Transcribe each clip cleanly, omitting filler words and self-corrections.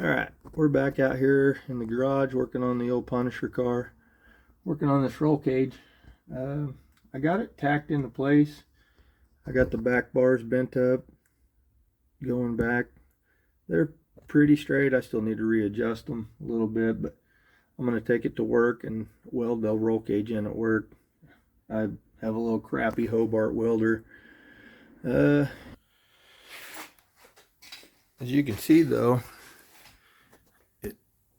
Alright, we're back out here in the garage working on the old Punisher car. Working on this roll cage. I got it tacked into place. I got the back bars bent up, going back. They're pretty straight. I still need to readjust them a little bit, but I'm going to take it to work and weld the roll cage in at work. I have a little crappy Hobart welder. As you can see though,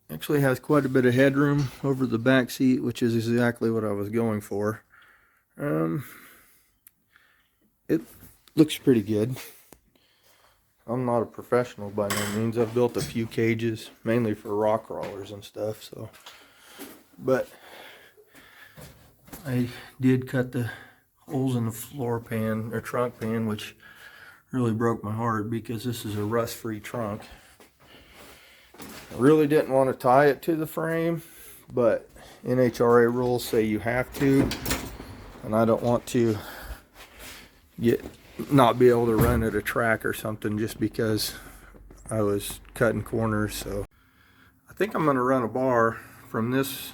actually has quite a bit of headroom over the back seat, which is exactly what I was going for. It looks pretty good. I'm not a professional by no means. I've built a few cages, mainly for rock crawlers and stuff. But I did cut the holes in the floor pan or trunk pan, which really broke my heart because this is a rust-free trunk. I really didn't want to tie it to the frame, but NHRA rules say you have to, and I don't want to not be able to run at a track or something just because I was cutting corners. So I think I'm going to run a bar from this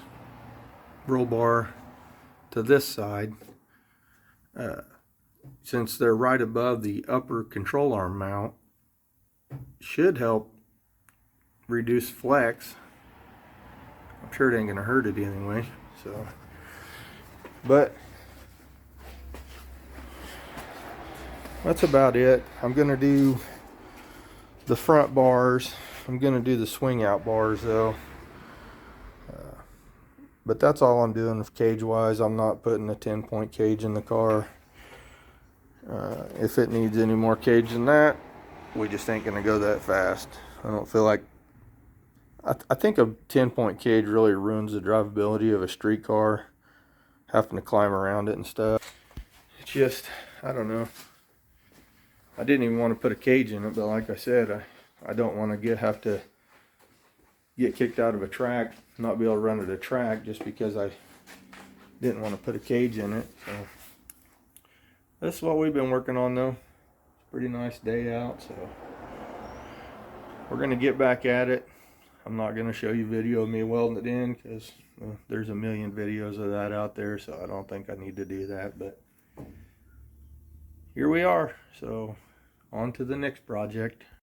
roll bar to this side, since they're right above the upper control arm mount. Should help reduce flex. I'm sure it ain't gonna hurt it anyway. So, but that's about it. I'm gonna do the front bars. I'm gonna do the swing out bars though. But that's all I'm doing with cage wise. I'm not putting a 10-point cage in the car. If it needs any more cage than that, we just ain't gonna go that fast. I don't feel like, I think a 10-point cage really ruins the drivability of a street car, having to climb around it and stuff. It's just, I don't know. I didn't even want to put a cage in it, but like I said, I don't want to have to get kicked out of a track, not be able to run at a track just because I didn't want to put a cage in it. So this is what we've been working on though. Pretty nice day out, so we're gonna get back at it. I'm not gonna show you video of me welding it in because there's a million videos of that out there, so I don't think I need to do that. But here we are, so on to the next project.